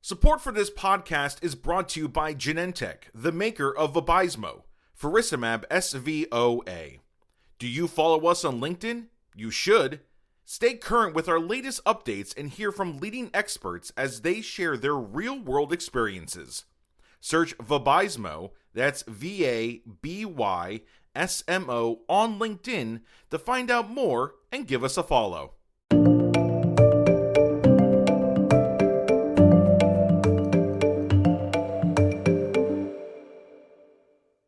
Support for this podcast is brought to you by Genentech, the maker of Vabysmo, faricimab SVOA. Do you follow us on LinkedIn? You should. Stay current with our latest updates and hear from leading experts as they share their real-world experiences. Search Vabysmo, that's VABYSMO, on LinkedIn to find out more and give us a follow.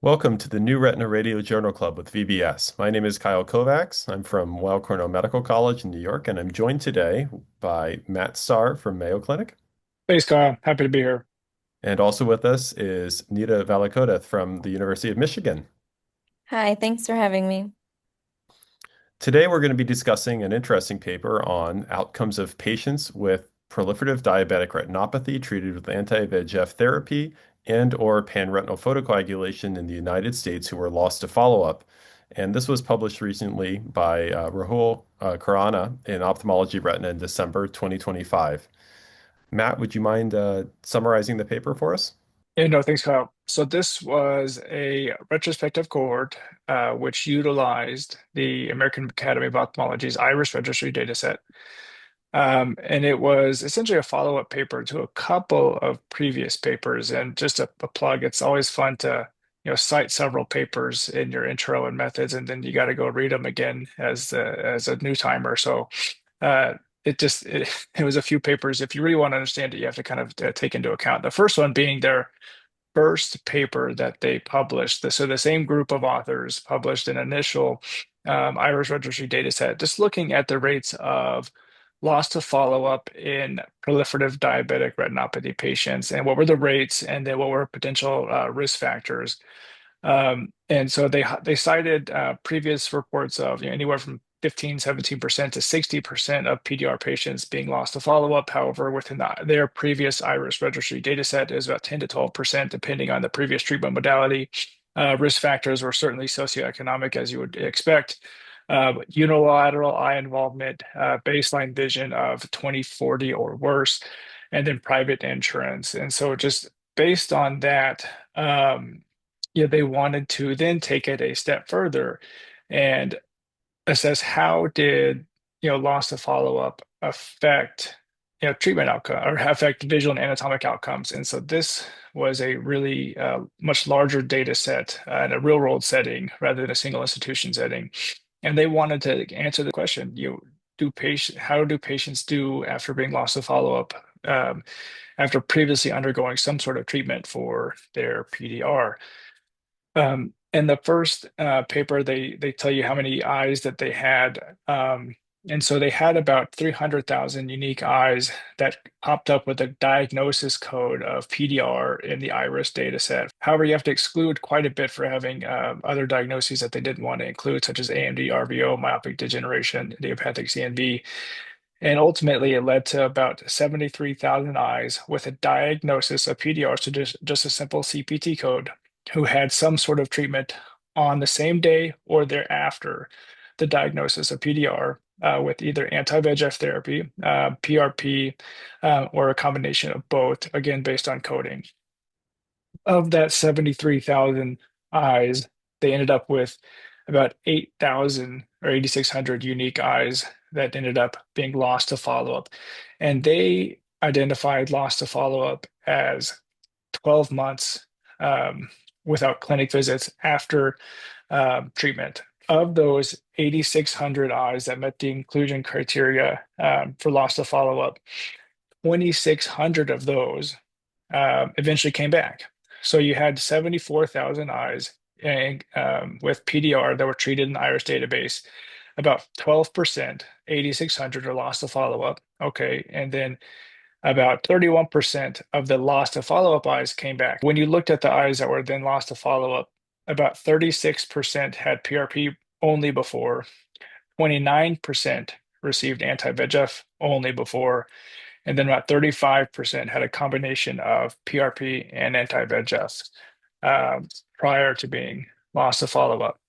Welcome to the New Retina Radio Journal Club with VBS. My name is Kyle Kovacs. I'm from Weill Cornell Medical College in New York, and I'm joined today by Matt Starr from Mayo Clinic. Thanks, Kyle. Happy to be here. And also with us is Nita Valikodath from the University of Michigan. Hi, thanks for having me. Today, we're going to be discussing an interesting paper on outcomes of patients with proliferative diabetic retinopathy treated with anti-VEGF therapy and/or panretinal photocoagulation in the United States who were lost to follow-up. And this was published recently by Rahul Khurana in Ophthalmology Retina in December 2025. Matt, would you mind summarizing the paper for us? Yeah, no, thanks, Kyle. So this was a retrospective cohort which utilized the American Academy of Ophthalmology's IRIS Registry dataset. And it was essentially a follow-up paper to a couple of previous papers. And just a plug, it's always fun to cite several papers in your intro and methods, and then you got to go read them again as a new timer. So it was a few papers. If you really want to understand it, you have to kind of take into account the first one being their first paper that they published. So the same group of authors published an initial IRIS registry data set, just looking at the rates of loss to follow-up in proliferative diabetic retinopathy patients, and what were the rates, and then what were potential risk factors. And so they cited previous reports of anywhere from 15, 17% to 60% of PDR patients being lost to follow-up. However, within their previous IRIS registry data set is about 10 to 12%, depending on the previous treatment modality. Risk factors were certainly socioeconomic, as you would expect. Unilateral eye involvement, baseline vision of 20/40 or worse, and then private insurance. And so just based on that, they wanted to then take it a step further and assess how did loss to follow-up affect treatment outcome or affect visual and anatomic outcomes. And so this was a really much larger data set in a real-world setting rather than a single institution setting. And they wanted to answer the question, how do patients do after being lost to follow-up after previously undergoing some sort of treatment for their PDR? In the first paper, they tell you how many eyes that they had. And so they had about 300,000 unique eyes that popped up with a diagnosis code of PDR in the IRIS data set. However, you have to exclude quite a bit for having other diagnoses that they didn't want to include, such as AMD, RVO, myopic degeneration, idiopathic CNV. And ultimately, it led to about 73,000 eyes with a diagnosis of PDR, so just a simple CPT code, who had some sort of treatment on the same day or thereafter the diagnosis of PDR with either anti-VEGF therapy, PRP, or a combination of both, again, based on coding. Of that 73,000 eyes, they ended up with about 8,000 or 8,600 unique eyes that ended up being lost to follow-up. And they identified loss to follow-up as 12 months without clinic visits after treatment. Of those 8,600 eyes that met the inclusion criteria for loss to follow-up, 2,600 of those eventually came back. So you had 74,000 eyes with PDR that were treated in the IRIS database. About 12%, 8,600 are lost to follow-up. Okay, and then about 31% of the lost to follow-up eyes came back. When you looked at the eyes that were then lost to follow-up, about 36% had PRP only before, 29% received anti-VEGF only before, and then about 35% had a combination of PRP and anti-VEGF prior to being lost to follow-up.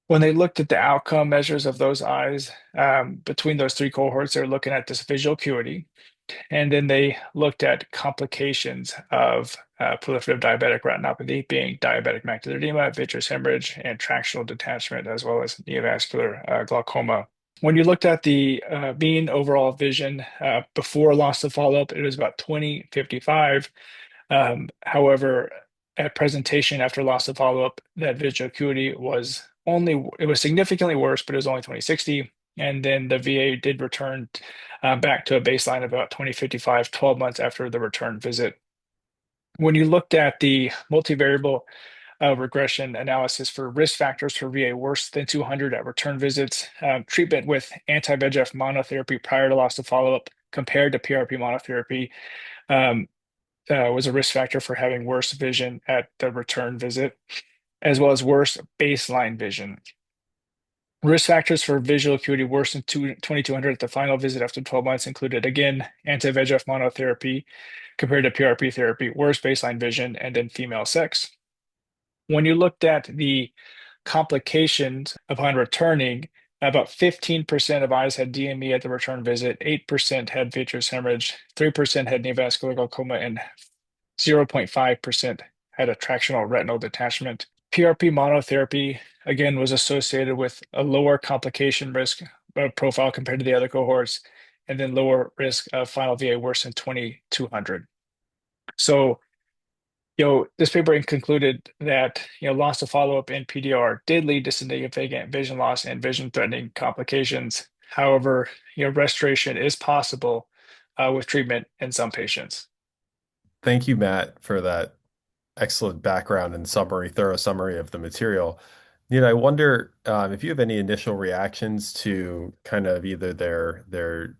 When they looked at the outcome measures of those eyes, between those three cohorts, they're looking at this visual acuity. and then they looked at complications of proliferative diabetic retinopathy, being diabetic macular edema, vitreous hemorrhage, and tractional detachment, as well as neovascular glaucoma. When you looked at the mean overall vision before loss of follow-up, it was about 20/55. However, at presentation after loss of follow-up, that visual acuity was significantly worse, but it was only 20/60. And then the VA did return back to a baseline of about 20/55, 12 months after the return visit. When you looked at the multivariable regression analysis for risk factors for VA worse than 200 at return visits, treatment with anti-VEGF monotherapy prior to loss of follow-up compared to PRP monotherapy was a risk factor for having worse vision at the return visit, as well as worse baseline vision. Risk factors for visual acuity worse than 2200 at the final visit after 12 months included, again, anti-VEGF monotherapy compared to PRP therapy, worse baseline vision, and then female sex. When you looked at the complications upon returning, about 15% of eyes had DME at the return visit, 8% had vitreous hemorrhage, 3% had neovascular glaucoma, and 0.5% had a tractional retinal detachment. PRP monotherapy, again, was associated with a lower complication risk profile compared to the other cohorts, and then lower risk of final VA worse than 2200. So, this paper concluded that, loss of follow-up in PDR did lead to significant vision loss and vision-threatening complications. However, restoration is possible with treatment in some patients. Thank you, Matt, for that excellent background and thorough summary of the material. Nita, I wonder if you have any initial reactions to kind of either the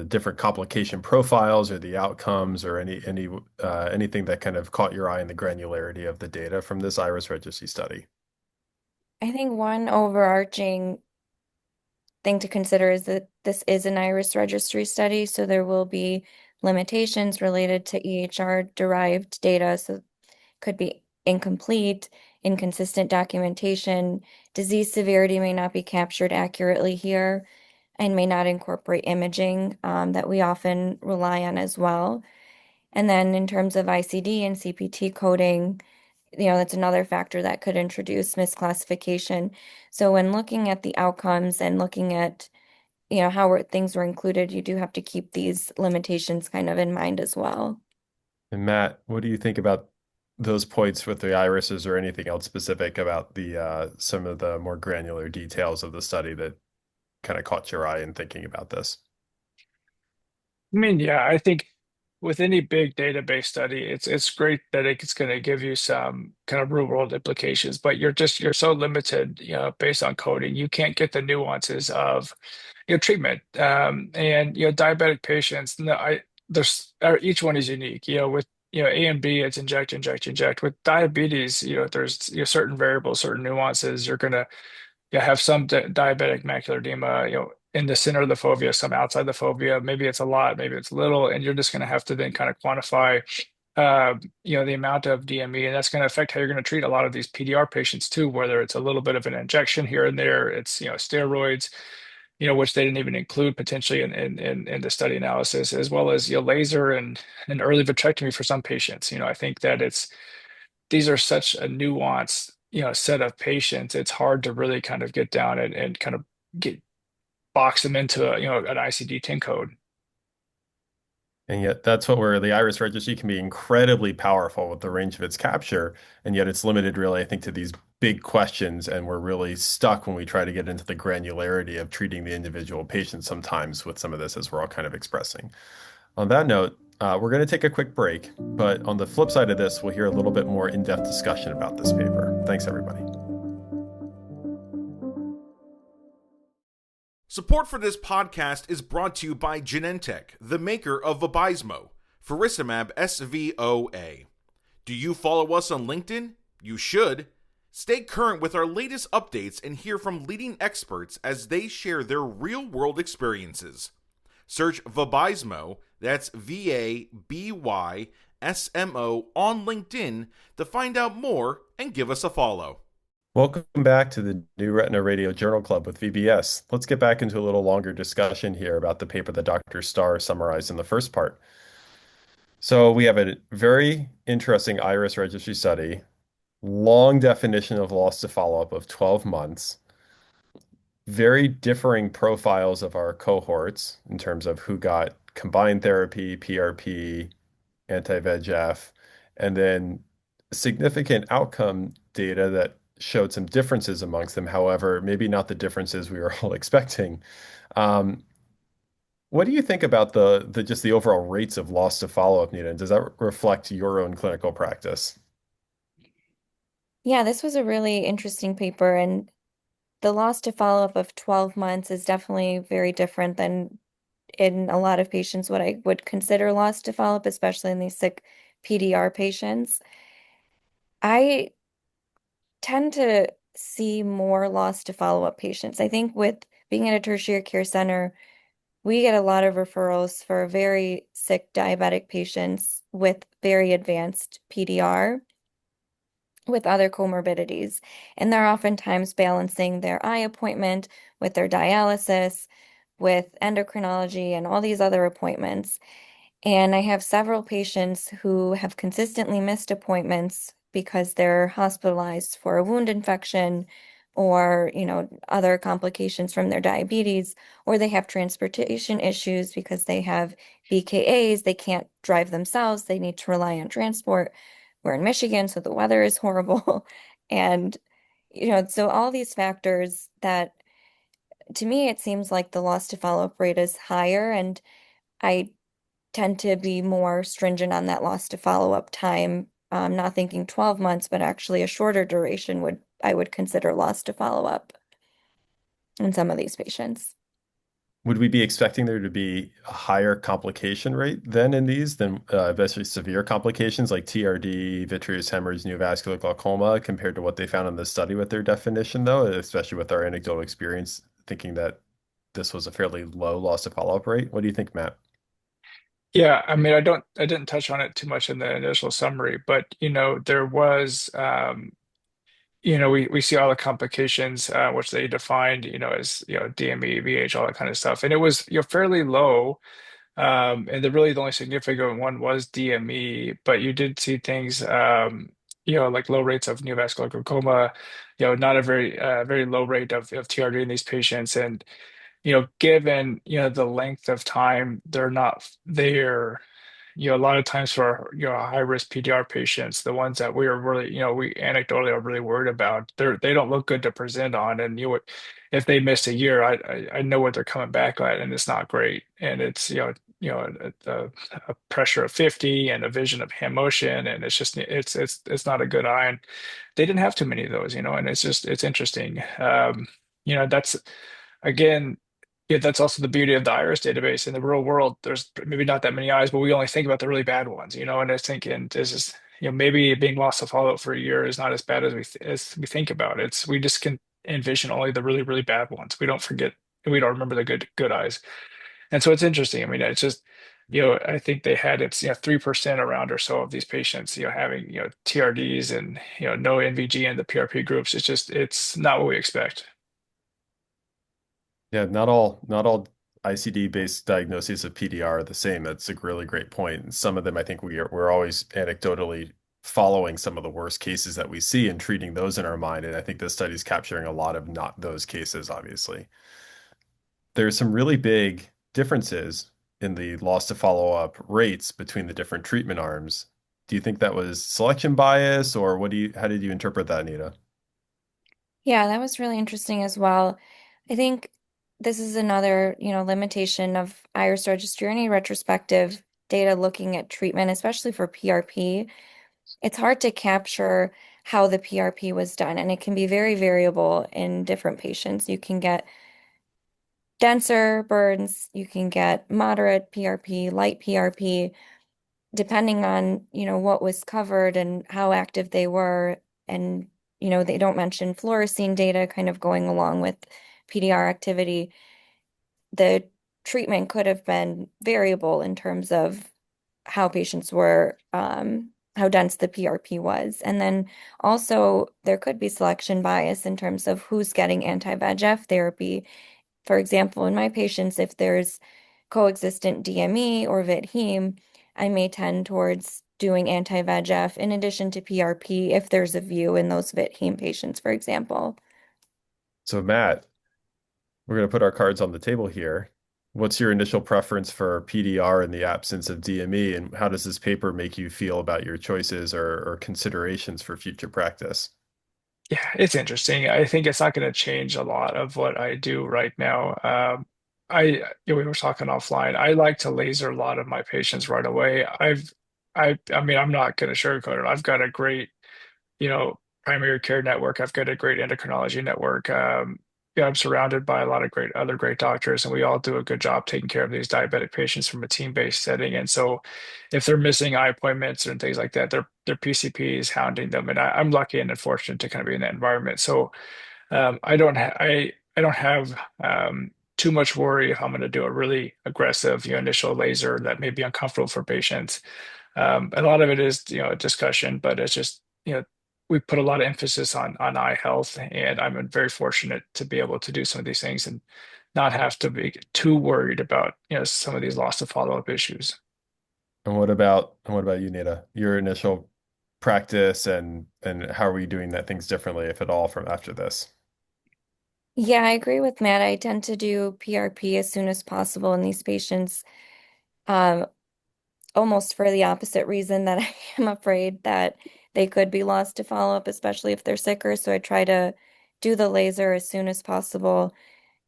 different complication profiles or the outcomes or anything that kind of caught your eye in the granularity of the data from this IRIS Registry study. I think one overarching thing to consider is that this is an IRIS Registry study, so there will be limitations related to EHR-derived data, so could be incomplete, inconsistent documentation, disease severity may not be captured accurately here, and may not incorporate imaging that we often rely on as well. And then in terms of ICD and CPT coding, that's another factor that could introduce misclassification. So when looking at the outcomes and looking at, how things were included, you do have to keep these limitations kind of in mind as well. And Matt, what do you think about those points with the irises or anything else specific about the some of the more granular details of the study that kind of caught your eye in thinking about this? I mean, yeah, I think with any big database study, it's great that it's going to give you some kind of real world implications, but you're so limited, based on coding. You can't get the nuances of treatment. And diabetic patients, each one is unique. With A and B, it's inject, inject, inject. With diabetes, there's certain variables, certain nuances. You're gonna have some diabetic macular edema, in the center of the fovea, some outside the fovea. Maybe it's a lot, maybe it's little, and you're just going to have to then kind of quantify, the amount of DME, and that's going to affect how you're going to treat a lot of these PDR patients too. Whether it's a little bit of an injection here and there, it's steroids, which they didn't even include potentially in the study analysis, as well as laser and early vitrectomy for some patients. I think that these are such a nuanced set of patients. It's hard to really kind of get down and kind of box them into an ICD-10 code. And yet that's where the IRIS registry can be incredibly powerful with the range of its capture. And yet it's limited really, I think, to these big questions. And we're really stuck when we try to get into the granularity of treating the individual patient sometimes with some of this, as we're all kind of expressing. On that note, we're going to take a quick break, but on the flip side of this, we'll hear a little bit more in-depth discussion about this paper. Thanks, everybody. Support for this podcast is brought to you by Genentech, the maker of Vabysmo, faricimab SVOA. Do you follow us on LinkedIn? You should. Stay current with our latest updates and hear from leading experts as they share their real-world experiences. Search Vabysmo, that's VABYSMO, on LinkedIn to find out more and give us a follow. Welcome back to the New Retina Radio Journal Club with VBS. Let's get back into a little longer discussion here about the paper that Dr. Starr summarized in the first part. So we have a very interesting IRIS registry study, long definition of loss to follow-up of 12 months, very differing profiles of our cohorts in terms of who got combined therapy, PRP, anti-VEGF, and then significant outcome data that showed some differences amongst them. However, maybe not the differences we were all expecting. Um, what do you think about the just the overall rates of loss to follow-up, Nita? And does that reflect your own clinical practice? Yeah, this was a really interesting paper, and the loss to follow-up of 12 months is definitely very different than in a lot of patients what I would consider loss to follow-up, especially in these sick PDR patients. I tend to see more loss to follow-up patients. I think with being at a tertiary care center, we get a lot of referrals for very sick diabetic patients with very advanced PDR with other comorbidities. And they're oftentimes balancing their eye appointment with their dialysis, with endocrinology, and all these other appointments. And I have several patients who have consistently missed appointments because they're hospitalized for a wound infection or, other complications from their diabetes, or they have transportation issues because they have BKAs, they can't drive themselves, they need to rely on transport. We're in Michigan, so the weather is horrible. And, so all these factors that to me, it seems like the loss to follow-up rate is higher, and I tend to be more stringent on that loss to follow-up time. Not thinking 12 months, but actually a shorter duration I would consider loss to follow-up in some of these patients. Would we be expecting there to be a higher complication rate than in these than especially severe complications like TRD, vitreous hemorrhage, neovascular glaucoma compared to what they found in the study with their definition, though, especially with our anecdotal experience, thinking that this was a fairly low loss to follow-up rate? What do you think, Matt? Yeah, I mean, I didn't touch on it too much in the initial summary, but there was, we see all the complications, which they defined, as, DME, VH, all that kind of stuff. And it was, fairly low. And the only significant one was DME, but you did see things, like low rates of neovascular glaucoma, not a very low rate of TRD in these patients. And, given, the length of time they're not there, a lot of times for, high risk PDR patients, the ones that we are really, we anecdotally are really worried about, they don't look good to present on. And if they miss a year, I know what they're coming back at, and it's not great. And it's, a pressure of 50 and a vision of hand motion, and it's just, it's not a good eye. And they didn't have too many of those, and it's interesting. That's again, yeah, that's also the beauty of the IRIS database. In the real world, there's maybe not that many eyes, but we only think about the really bad ones, and I was thinking this is, maybe being lost to follow-up for a year is not as bad as we think about. We just can envision only the really, really bad ones. We don't remember the good eyes. And so it's interesting. I mean, it's just, I think they had it's 3% around or so of these patients, having, TRDs and, no NVG in the PRP groups. It's not what we expect. Yeah, not all ICD-based diagnoses of PDR are the same. That's a really great point. And some of them, I think we're always anecdotally following some of the worst cases that we see and treating those in our mind. And I think this study is capturing a lot of not those cases, obviously. There's some really big differences in the loss to follow-up rates between the different treatment arms. Do you think that was selection bias, or how did you interpret that, Anita? Yeah, that was really interesting as well. I think this is another, limitation of IRIS registry or any retrospective data looking at treatment, especially for PRP. It's hard to capture how the PRP was done, and it can be very variable in different patients. You can get denser burns, you can get moderate PRP, light PRP, depending on, what was covered and how active they were. And, they don't mention fluorescein data kind of going along with PDR activity. The treatment could have been variable in terms of how patients were how dense the PRP was. And then also there could be selection bias in terms of who's getting anti-VEGF therapy. For example, in my patients, if there's coexistent DME or VIT-heme, I may tend towards doing anti-VEGF in addition to PRP if there's a view in those VIT-heme patients, for example. So Matt, we're going to put our cards on the table here. What's your initial preference for PDR in the absence of DME, and how does this paper make you feel about your choices or considerations for future practice? Yeah, it's interesting. I think it's not going to change a lot of what I do right now. We were talking offline. I like to laser a lot of my patients right away. I mean, I'm not going to sugarcoat it. I've got a great, primary care network. I've got a great endocrinology network. Yeah, I'm surrounded by a lot of other great doctors, and we all do a good job taking care of these diabetic patients from a team-based setting. And so, if they're missing eye appointments and things like that, their PCP is hounding them, and I'm lucky and fortunate to kind of be in that environment. So, I don't have too much worry if I'm going to do a really aggressive, initial laser that may be uncomfortable for patients. A lot of it is, a discussion, but it's just, we put a lot of emphasis on eye health, and I'm very fortunate to be able to do some of these things and not have to be too worried about, some of these loss of follow-up issues. And what about you, Nita? Your initial practice and how are we doing that things differently, if at all, from after this? Yeah, I agree with Matt. I tend to do PRP as soon as possible in these patients, um, almost for the opposite reason that I am afraid that they could be lost to follow-up, especially if they're sicker. So I try to do the laser as soon as possible,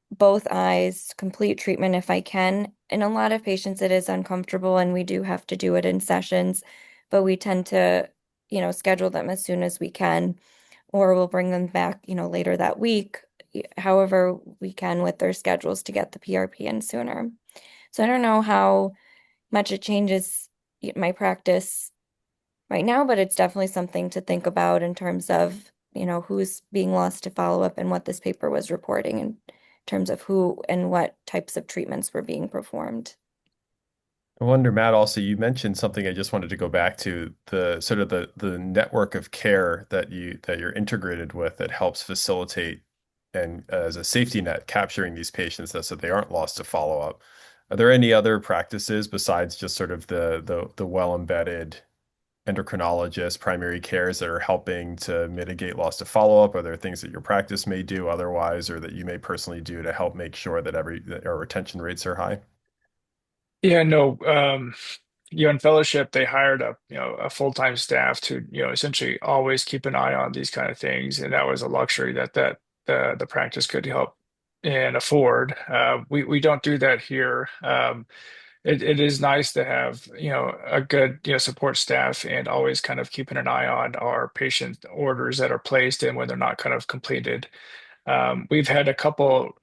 both eyes, complete treatment if I can. In a lot of patients, it is uncomfortable, and we do have to do it in sessions, but we tend to, schedule them as soon as we can, or we'll bring them back, later that week, however we can with their schedules to get the PRP in sooner. So I don't know how much it changes my practice right now, but it's definitely something to think about in terms of, who's being lost to follow-up and what this paper was reporting in terms of who and what types of treatments were being performed. I wonder, Matt, also you mentioned something I just wanted to go back to, the sort of the network of care that you're integrated with that helps facilitate and as a safety net capturing these patients so they aren't lost to follow up. Are there any other practices besides just sort of the well-embedded endocrinologists, primary cares that are helping to mitigate loss to follow up? Are there things that your practice may do otherwise or that you may personally do to help make sure that our retention rates are high? Yeah, no, in fellowship, they hired a full-time staff to, essentially always keep an eye on these kind of things. And that was a luxury that the practice could help and afford. We don't do that here. It is nice to have, a good, support staff and always kind of keeping an eye on our patient orders that are placed and when they're not kind of completed. We've had a couple,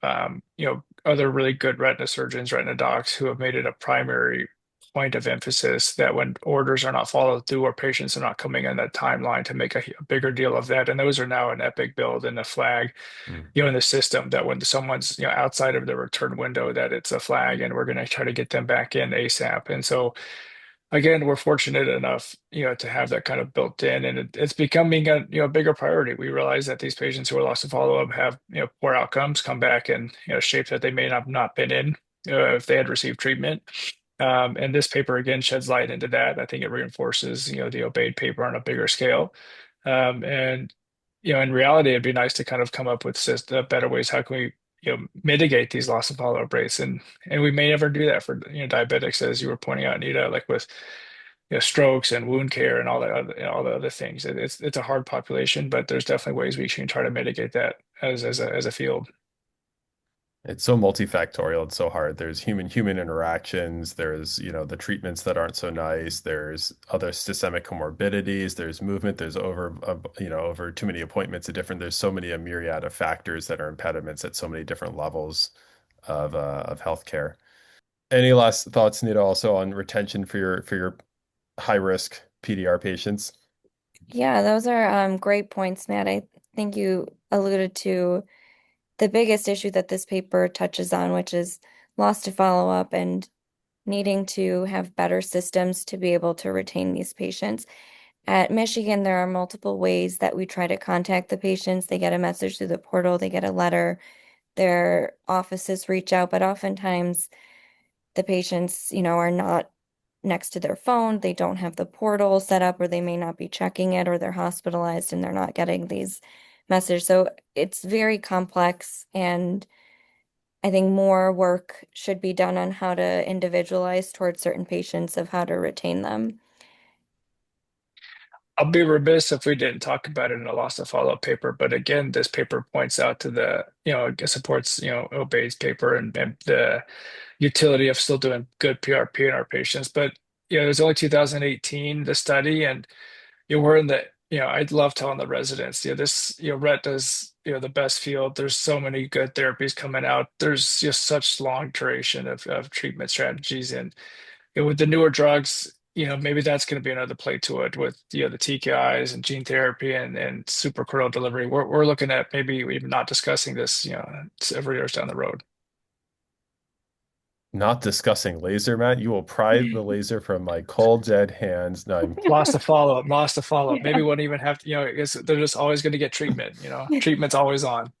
other really good retina surgeons, retina docs who have made it a primary point of emphasis that when orders are not followed through or patients are not coming in that timeline to make a bigger deal of that. And those are now an epic build and a flag, Mm. in the system that when someone's, outside of the return window, that it's a flag and we're going to try to get them back in ASAP. And so again, we're fortunate enough, to have that kind of built in, and it's becoming a bigger priority. We realize that these patients who are lost to follow-up have poor outcomes, come back in shapes that they may not been in if they had received treatment. And this paper again sheds light into that. I think it reinforces the obeyed paper on a bigger scale. And in reality, it'd be nice to kind of come up with just better ways. How can we mitigate these loss of follow-up rates, and we may never do that for diabetics, as you were pointing out, Nita, like with strokes and wound care and all that other, all the other things. It's a hard population, but there's definitely ways we can try to mitigate that as a field. It's so multifactorial. It's so hard. There's human interactions. There's, the treatments that aren't so nice. There's other systemic comorbidities. There's movement. There's over too many appointments at different. There's so many a myriad of factors that are impediments at so many different levels of healthcare. Any last thoughts, Nita, also on retention for your high risk PDR patients? Yeah, those are great points, Matt. I think you alluded to the biggest issue that this paper touches on, which is loss to follow-up and needing to have better systems to be able to retain these patients. At Michigan, there are multiple ways that we try to contact the patients. They get a message through the portal, they get a letter, their offices reach out, but oftentimes the patients, are not next to their phone. They don't have the portal set up, or they may not be checking it, or they're hospitalized and they're not getting these messages. So it's very complex, and I think more work should be done on how to individualize towards certain patients of how to retain them. I'll be remiss if we didn't talk about it in a loss to follow-up paper. But again, this paper points out to the, it supports, Obey's paper and the utility of still doing good PRP in our patients. But, it was only 2018, the study, and we're in the, I'd love telling the residents, this, Retina is, the best field. There's so many good therapies coming out. There's just such long duration of treatment strategies. And with the newer drugs, maybe that's going to be another play to it with, the TKIs and gene therapy and suprachoroidal delivery. We're looking at maybe even not discussing this, several years down the road. Not discussing laser, Matt. You will pry the laser from my cold, dead hands. No, I'm Lost to follow up, lost to follow up. Maybe Yeah. won't even have to, they're just always going to get treatment, treatment's always on.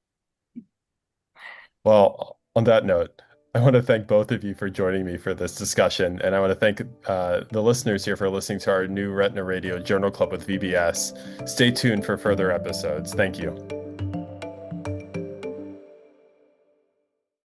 Well, on that note, I want to thank both of you for joining me for this discussion, and I want to thank the listeners here for listening to our new Retina Radio Journal Club with VBS. Stay tuned for further episodes. Thank you.